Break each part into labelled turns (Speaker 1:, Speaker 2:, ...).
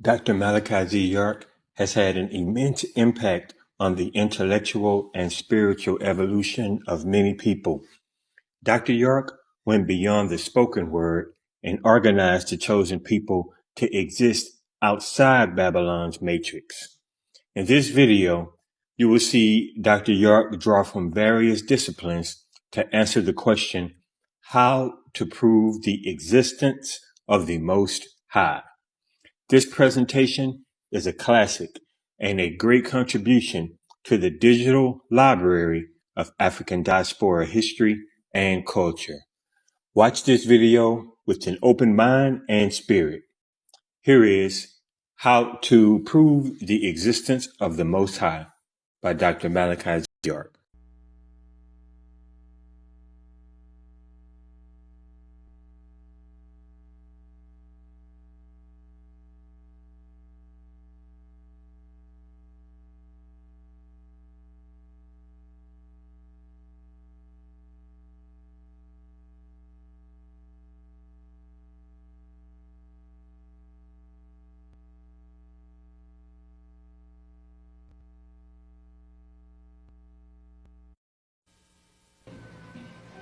Speaker 1: Dr. Malachi Z. York has had an immense impact on the intellectual and spiritual evolution of many people. Dr. York went beyond the spoken word and organized the chosen people to exist outside Babylon's matrix. In this video, you will see Dr. York draw from various disciplines to answer the question, how to prove the existence of the Most High. This presentation is a classic and a great contribution to the digital library of African diaspora history and culture. Watch this video with an open mind and spirit. Here is How to Prove the Existence of the Most High by Dr. Malachi Z. York.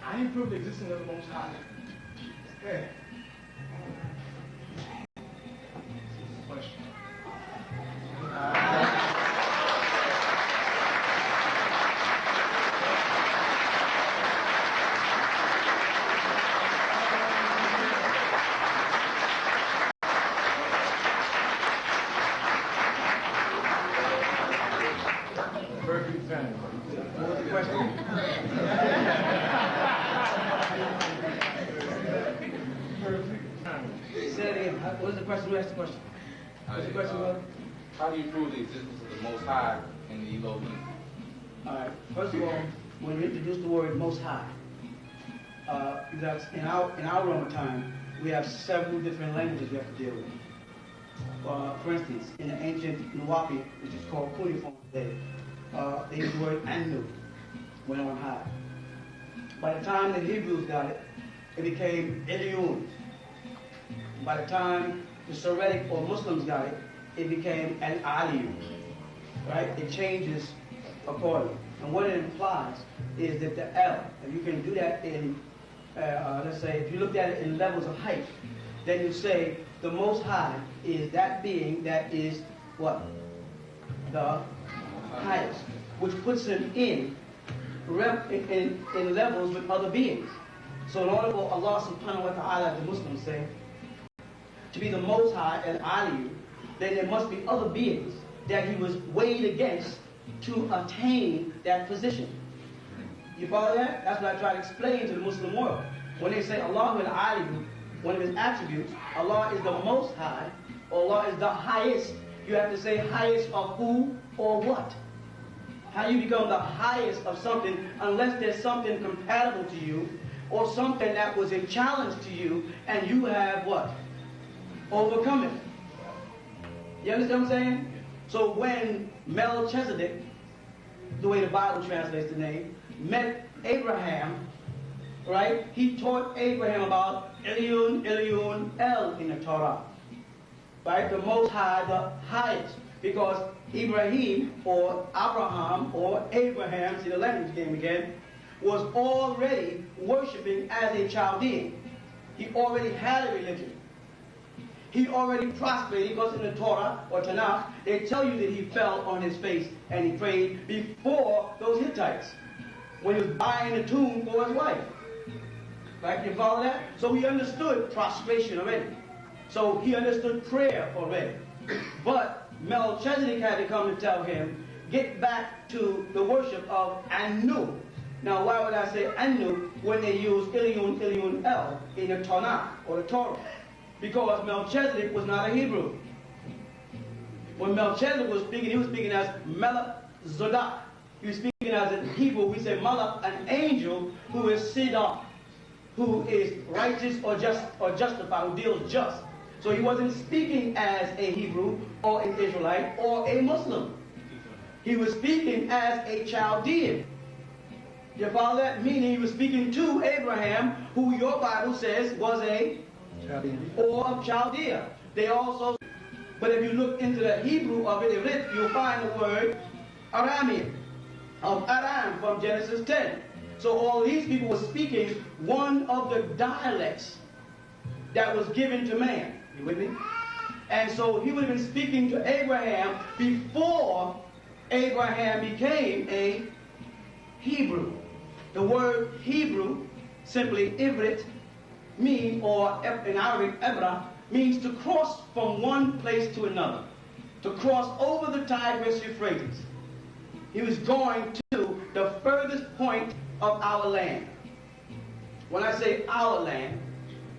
Speaker 2: I didn't prove the existence of the Most High. Okay. Question. Perfect family. What was the question? Say it again. What was the question? Who asked the question? What's the question, brother?
Speaker 3: How do you prove the existence of the Most High in the Elohim?
Speaker 2: All right. First of all, when we introduce the word Most High, because in our Roman time, we have several different languages we have to deal with. For instance, in the ancient Nuwapi, which is called cuneiform today, they use the word Anu, when on high. By the time the Hebrews got it, it became Eliun. By the time the Syriac or Muslims got it, it became an Aliyu. Right? It changes accordingly. And what it implies is that the L, and you can do that in, let's say, if you looked at it in levels of height, then you say the Most High is that being that is what? The highest, which puts him in levels with other beings. So in order for Allah subhanahu wa ta'ala, the Muslims say, to be the Most High and Aliyu, then there must be other beings that he was weighed against to attain that position. You follow that? That's what I try to explain to the Muslim world. When they say Allah and Aliyu, one of his attributes, Allah is the Most High, or Allah is the highest, you have to say highest of who or what? How you become the highest of something unless there's something compatible to you or something that was a challenge to you and you have what? Overcome it. You understand what I'm saying? So when Melchizedek, the way the Bible translates the name, met Abraham, right? He taught Abraham about Eliun, Eliun, El in the Torah. Right? The Most High, the highest. Because Ibrahim, or Abraham, or Abraham, see the language game again, was already worshiping as a Chaldean. He already had a religion. He already prospered, because in the Torah, or Tanakh, they tell you that he fell on his face and he prayed before those Hittites, when he was buying a tomb for his wife. Right? You follow that? So he understood prostration already. So he understood prayer already. But Melchizedek had to come and tell him, get back to the worship of Anu. Now, why would I say Anu when they use Eliun, Eliun, El in the Tanakh or the Torah? Because Melchizedek was not a Hebrew. When Melchizedek was speaking, he was speaking as Melech Zodak. He was speaking as in Hebrew, we say Malach, an angel who is Siddha, who is righteous or justified, who deals just. So he wasn't speaking as a Hebrew or an Israelite or a Muslim. He was speaking as a Chaldean. You follow that? Meaning he was speaking to Abraham, who your Bible says was a Chaldean or of Chaldea. They also, But if you look into the Hebrew of it, you'll find the word Aramean, of Aram from Genesis 10. So all these people were speaking one of the dialects that was given to man. You with me? And so he would have been speaking to Abraham before Abraham became a Hebrew. The word Hebrew, simply Ivrit, or in Arabic, Ebra, means to cross from one place to another, to cross over the Tigris-Euphrates. He was going to the furthest point of our land. When I say our land,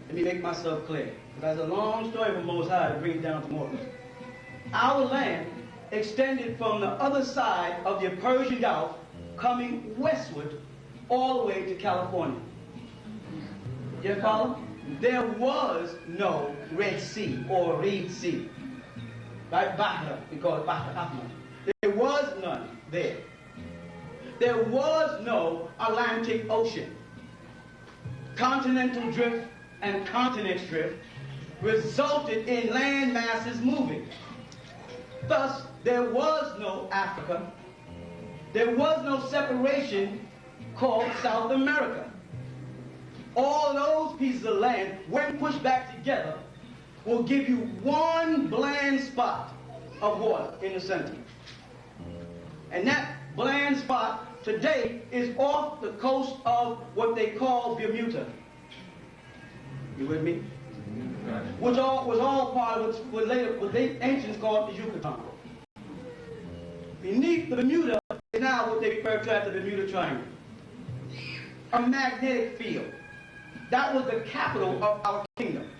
Speaker 2: let me make myself clear. That's a long story from Most High to bring it down to mortals. Our land extended from the other side of the Persian Gulf, coming westward all the way to California. You follow? There was no Red Sea or Reed Sea. Right? Bahra, we call it Bahra Ahmad. There was none there. There was no Atlantic Ocean. Continental drift and continent drift resulted in land masses moving. Thus, there was no Africa. There was no separation called South America. All those pieces of land, when pushed back together, will give you one bland spot of water in the center. And that bland spot today is off the coast of what they call Bermuda. You with me? Which was all part of what the ancients called the Yucatan. Beneath the Bermuda is now what they refer to as the Bermuda Triangle. A magnetic field. That was the capital of our kingdom.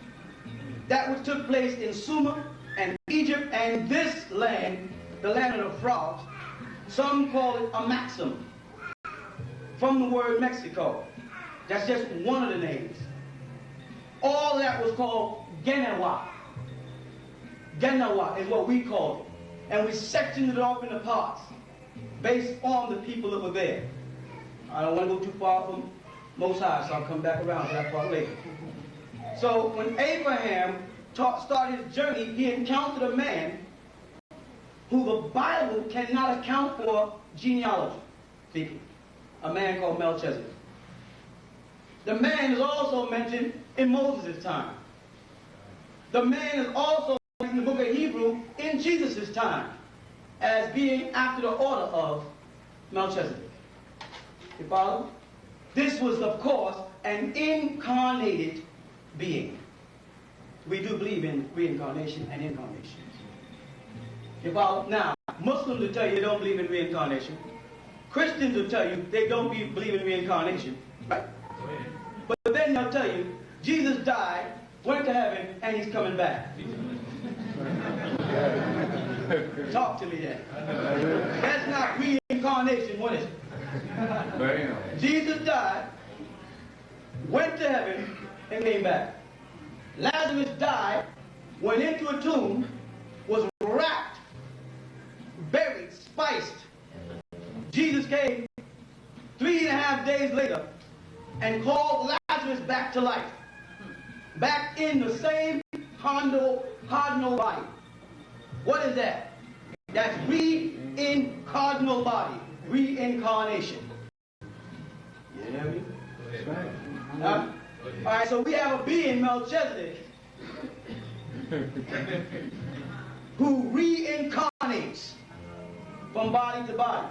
Speaker 2: That which took place in Sumer and Egypt, and this land, the land of the frogs, some call it a maxim, from the word Mexico. That's just one of the names. All that was called Genawa. Genawa is what we called it. And we sectioned it off into parts based on the people that were there. I don't want to go too far from Most High, so I'll come back around to that part later. So when Abraham started his journey, he encountered a man who the Bible cannot account for genealogy speaking. A man called Melchizedek. The man is also mentioned in Moses' time. The man is also in the book of Hebrew in Jesus' time as being after the order of Melchizedek. You follow? This was, of course, an incarnated being. We do believe in reincarnation and incarnation. You follow? Now, Muslims will tell you they don't believe in reincarnation. Christians will tell you they don't believe in reincarnation. Right? But then they'll tell you Jesus died, went to heaven, and he's coming back. Talk to me then. That's not reincarnation, what is it? Jesus died, went to heaven, and came back. Lazarus died, went into a tomb, was wrapped, buried, spiced. Jesus came 3.5 days later and called Lazarus back to life. Back in the same cardinal body. What is that? That's reincarnal body. Reincarnation. You hear me? All right, so we have a being, Melchizedek, who reincarnates from body to body.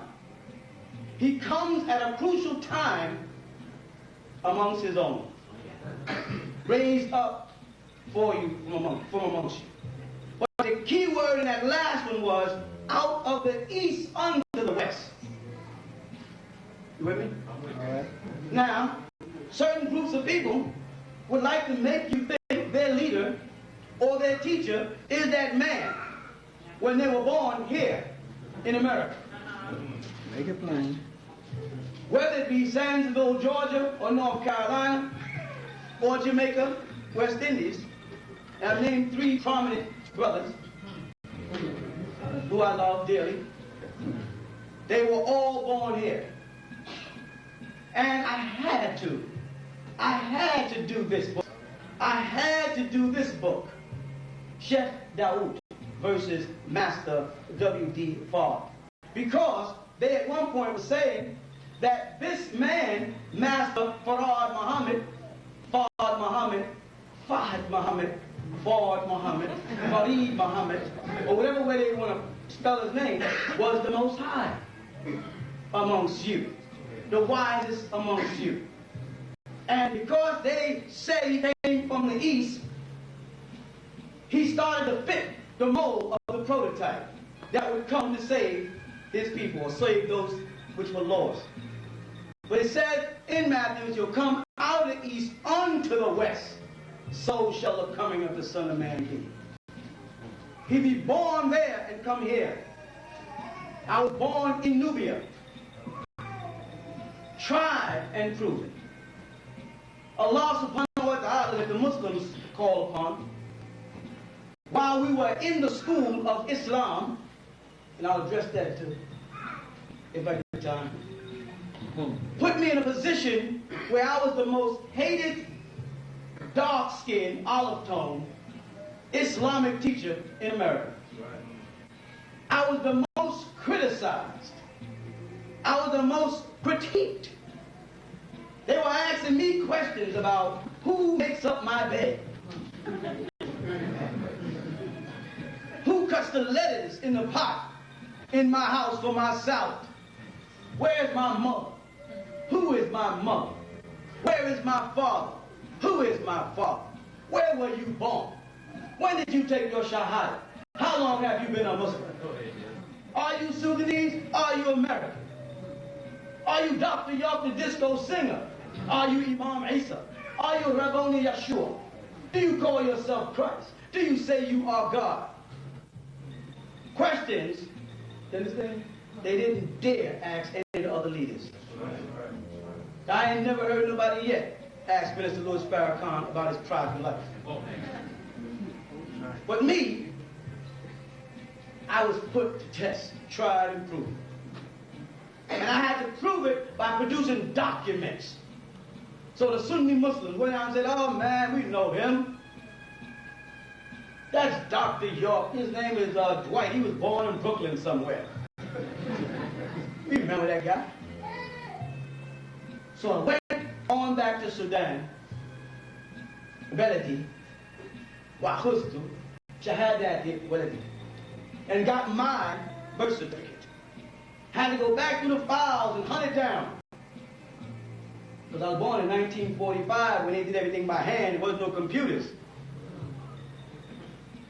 Speaker 2: He comes at a crucial time amongst his own. Raised up for you from amongst you. But the key word in that last one was out of the east unto the west. You with me? All right. Now, certain groups of people would like to make you think their leader or their teacher is that man when they were born here in America.
Speaker 4: Make it plain.
Speaker 2: Whether it be Sandsville, Georgia, or North Carolina, or Jamaica, West Indies, and I've named 3 prominent brothers who I love dearly. They were all born here. And I had to do this book. I had to do this book. Chef Daoud, versus Master W.D. Fard. Because they at one point were saying that this man, Master Farad Muhammad, Fard Muhammad, Fahd Muhammad, Fard Muhammad, Farid Muhammad, or whatever way they want to spell his name, was the Most High amongst you, the wisest amongst you. And because they say he came from the East, he started to fit the mold of the prototype that would come to save his people, or save those which were lost. But it said in Matthew, you'll come out of the east unto the west, so shall the coming of the Son of Man be. He be born there and come here. I was born in Nubia. Tried and proven. Allah subhanahu wa ta'ala, that the Muslims call upon, while we were in the school of Islam, and I'll address that too, if I get time, put me in a position where I was the most hated, dark-skinned, olive-toned Islamic teacher in America. I was the most criticized. I was the most critiqued. They were asking me questions about who makes up my bed, who cuts the lettuce in the pot in my house for my salad, where's my mother, who is my mother, where is my father, who is my father, where were you born, when did you take your shahada, how long have you been a Muslim, are you Sudanese, are you American, are you Dr. York the disco singer, are you Imam Isa, are you Rabboni Yeshuah, do you call yourself Christ, do you say you are God? Questions, you understand? They didn't dare ask any of the other leaders. I ain't never heard nobody yet ask Minister Louis Farrakhan about his private life. But me, I was put to test, tried and proved. And I had to prove it by producing documents. So the Sunni Muslims went out and said, oh man, we know him. That's Dr. York. His name is Dwight. He was born in Brooklyn somewhere. You remember that guy? So I went on back to Sudan, Beledi, Wahustu, Shahadati, Waladi, and got my birth certificate. Had to go back through the files and hunt it down. Because I was born in 1945 when they did everything by hand. There was no computers.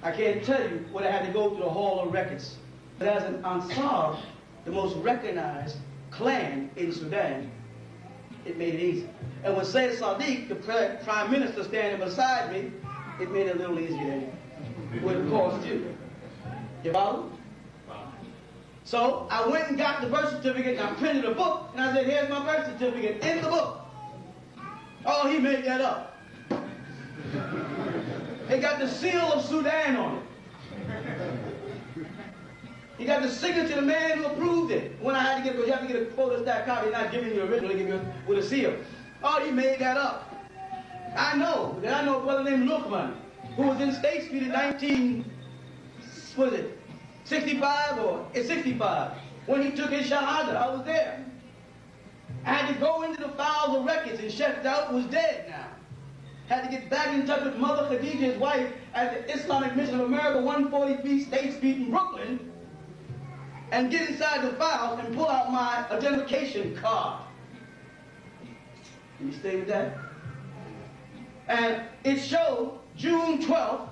Speaker 2: I can't tell you what I had to go through the Hall of Records. But as an Ansar, the most recognized clan in Sudan, it made it easy. And with Sayyid Sadiq, the prime minister standing beside me, it made it a little easier than it would have cost you. You follow? So I went and got the birth certificate and I printed a book and I said, here's my birth certificate in the book. Oh, he made that up. It got the seal of Sudan on it. He got the signature of the man who approved it. When I had to get, because you have to get a photostat copy, not giving you the original, they give you with a seal. Oh, he made that up. I know. Then I know a brother named Lukman, who was in State Street in 65 or 65. When he took his shahada, I was there. I had to go into the files of records, and Sheikh Daoud was dead now. Had to get back in touch with Mother Khadija, his wife, at the Islamic Mission of America, 143 State Street in Brooklyn, and get inside the files and pull out my identification card. Can you stay with that? And it showed June 12th,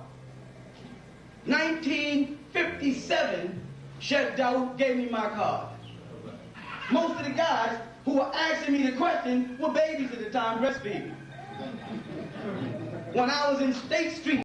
Speaker 2: 1957, Sheikh Daoud gave me my card. Most of the guys who were asking me the question were babies at the time, breastfeeding. When I was in State Street,